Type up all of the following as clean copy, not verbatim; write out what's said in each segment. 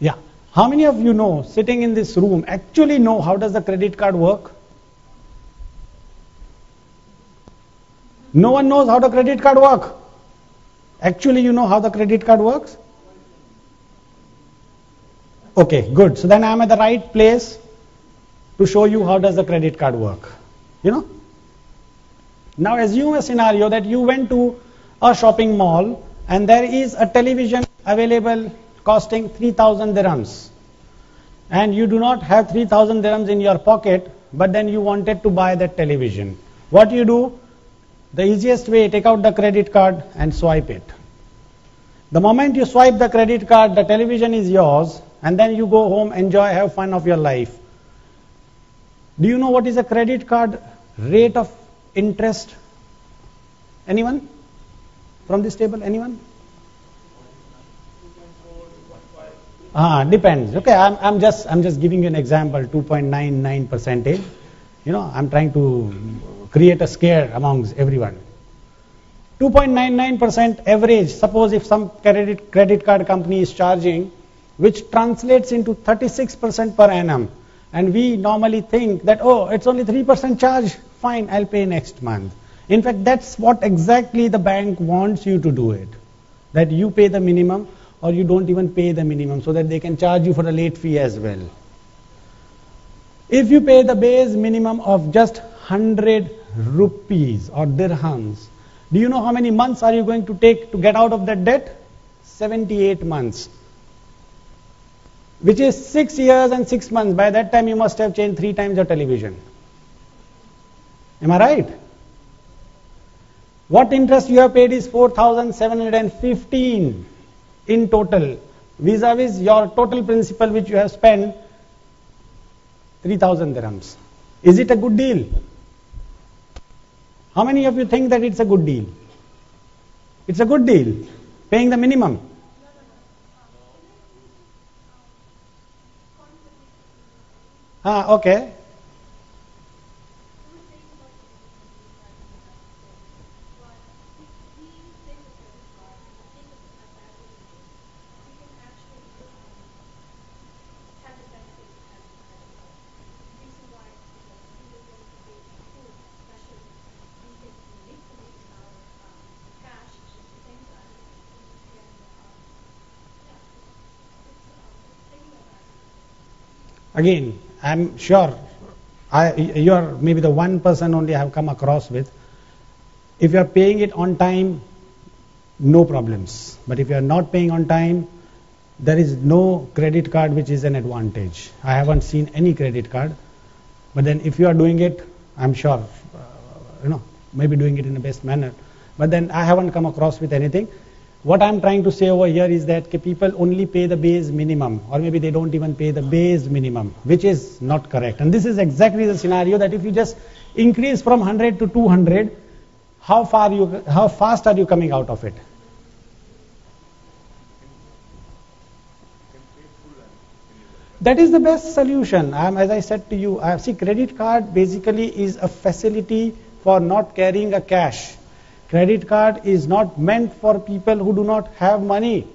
Yeah. How many of you know, sitting in this room, actually know how does the credit card work? No one knows how the credit card works. Actually, you know how the credit card works? Okay, good. So then I am at the right place to show you how does the credit card work. You know? Now assume a scenario that you went to a shopping mall and there is a television available costing 3,000 dirhams. And you do not have 3,000 dirhams in your pocket, but then you wanted to buy that television. What you do? The easiest way, take out the credit card and swipe it. The moment you swipe the credit card, the television is yours, and then you go home, enjoy, have fun of your life. Do you know what is a credit card rate of interest? Anyone? From this table, anyone? Depends. Okay, I'm just giving you an example, 2.99%. You know, I'm trying to create a scare amongst everyone. 2.99% average, suppose if some credit card company is charging, which translates into 36% per annum. And we normally think that, oh, it's only 3% charge, fine, I'll pay next month. In fact, that's what exactly the bank wants you to do it. That you pay the minimum or you don't even pay the minimum so that they can charge you for the late fee as well. If you pay the base minimum of just 100 rupees or dirhams, do you know how many months are you going to take to get out of that debt? 78 months. Which is 6 years and 6 months. By that time you must have changed 3 times your television. Am I right? What interest you have paid is 4,715 in total. Vis-a-vis your total principal which you have spent 3,000 dirhams. Is it a good deal? How many of you think that it's a good deal? It's a good deal. Paying the minimum. Okay. Again, I'm sure you are maybe the one person only I have come across with. If you are paying it on time, no problems. But if you are not paying on time, there is no credit card which is an advantage. I haven't seen any credit card. But then if you are doing it, I'm sure, maybe doing it in the best manner. But then I haven't come across with anything. What I'm trying to say over here is that people only pay the base minimum, or maybe they don't even pay the base minimum, which is not correct. And this is exactly the scenario that if you just increase from 100 to 200, how fast are you coming out of it? That is the best solution. As I said to you, see, credit card basically is a facility for not carrying a cash. Credit card is not meant for people who do not have money.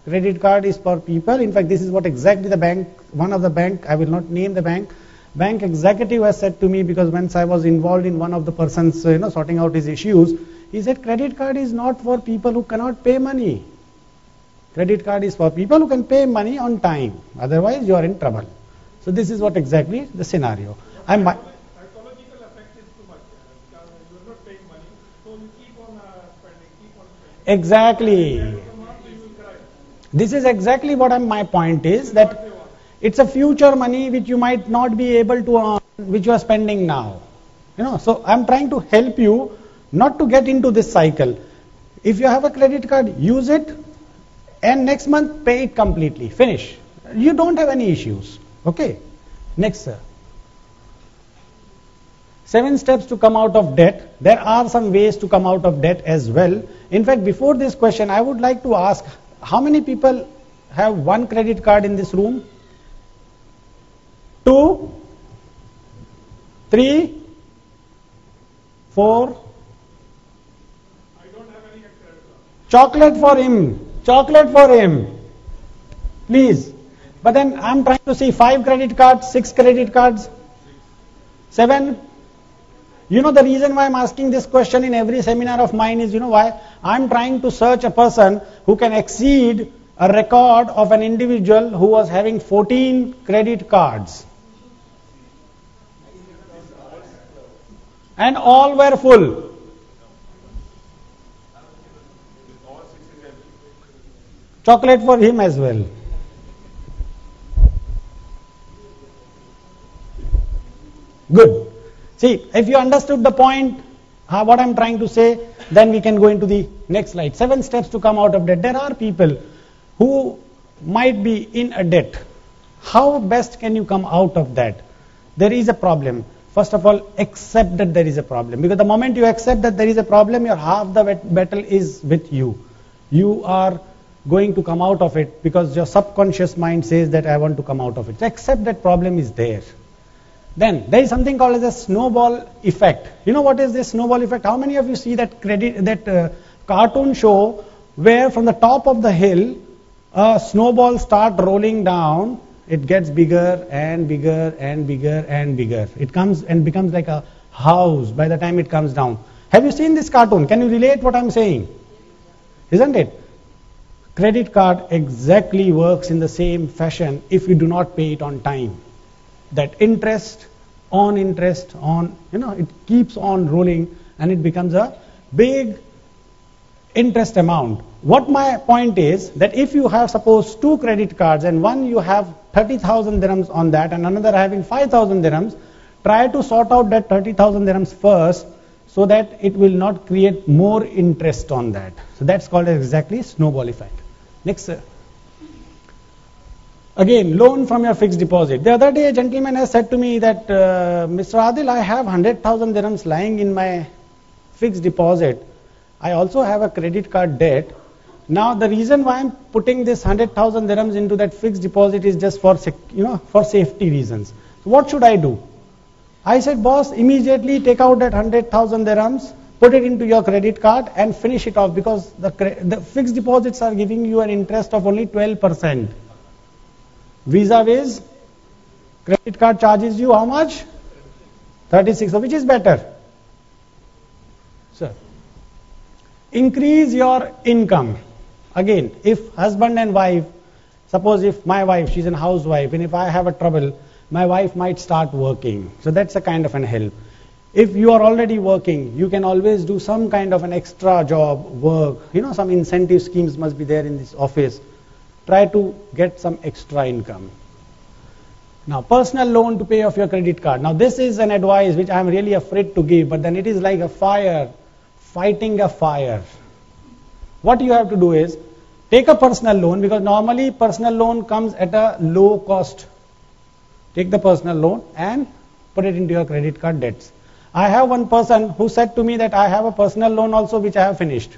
Credit card is for people. In fact, this is what exactly the bank, one of the bank, I will not name the bank executive has said to me, because once I was involved in one of the persons, sorting out his issues, he said credit card is not for people who cannot pay money. Credit card is for people who can pay money on time. Otherwise, you are in trouble. So this is what exactly the scenario. Psychological effect is too much. You are not paying money, so you keep on spending. Exactly. This is exactly what my point is, that it's a future money which you might not be able to earn, which you are spending now. So I'm trying to help you not to get into this cycle. If you have a credit card, use it, and next month pay it completely. Finish. You don't have any issues. Okay. Next, sir. 7 steps to come out of debt. There are some ways to come out of debt as well. In fact, before this question, I would like to ask, how many people have one credit card in this room? 2, 3, 4. I don't have any credit card. Chocolate for him. Chocolate for him. Please. But then I'm trying to see 5 credit cards, 6 credit cards, 7. You know the reason why I'm asking this question in every seminar of mine is, you know why? I'm trying to search a person who can exceed a record of an individual who was having 14 credit cards. And all were full. Chocolate for him as well. Good. See, if you understood the point, what I'm trying to say, then we can go into the next slide. 7 steps to come out of debt. There are people who might be in a debt. How best can you come out of that? There is a problem. First of all, accept that there is a problem. Because the moment you accept that there is a problem, your half the battle is with you. You are going to come out of it because your subconscious mind says that I want to come out of it. So accept that problem is there. Then there is something called as a snowball effect. You know what is this snowball effect? How many of you see that cartoon show where from the top of the hill a snowball starts rolling down? It gets bigger and bigger and bigger and bigger. It comes and becomes like a house by the time it comes down. Have you seen this cartoon? Can you relate what I'm saying? Isn't it? Credit card exactly works in the same fashion if you do not pay it on time. That interest on, it keeps on rolling and it becomes a big interest amount. What my point is that if you have suppose 2 credit cards and one you have 30,000 dirhams on that and another having 5,000 dirhams, try to sort out that 30,000 dirhams first so that it will not create more interest on that. So that's called exactly snowball effect. Next, sir. Again, loan from your fixed deposit. The other day a gentleman has said to me that, Mr. Adil, I have 100,000 dirhams lying in my fixed deposit. I also have a credit card debt. Now the reason why I'm putting this 100,000 dirhams into that fixed deposit is just for for safety reasons. So what should I do? I said, boss, immediately take out that 100,000 dirhams, put it into your credit card and finish it off because the fixed deposits are giving you an interest of only 12%. Vis-a-vis, credit card charges you how much? 36. So which is better? Sir, increase your income. Again, if husband and wife, suppose if my wife, she's a housewife, and if I have a trouble, my wife might start working. So that's a kind of an help. If you are already working, you can always do some kind of an extra job, work. Some incentive schemes must be there in this office. Try to get some extra income. Now, personal loan to pay off your credit card. Now, this is an advice which I am really afraid to give, but then it is like a fire, fighting a fire. What you have to do is, take a personal loan because normally personal loan comes at a low cost. Take the personal loan and put it into your credit card debts. I have one person who said to me that I have a personal loan also which I have finished.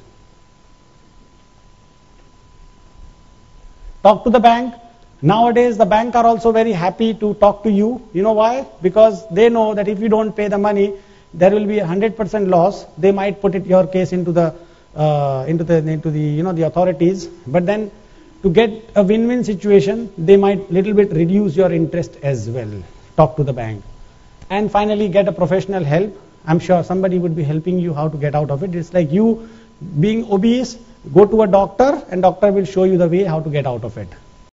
Talk to the bank. Nowadays the bank are also very happy to talk to you. You know why? Because they know that if you don't pay the money, there will be 100% loss. They might put your case into the the authorities. But then to get a win-win situation, they might little bit reduce your interest as well. Talk to the bank. And finally, get a professional help. I'm sure somebody would be helping you how to get out of it. It's like you being obese, go to a doctor and doctor will show you the way how to get out of it.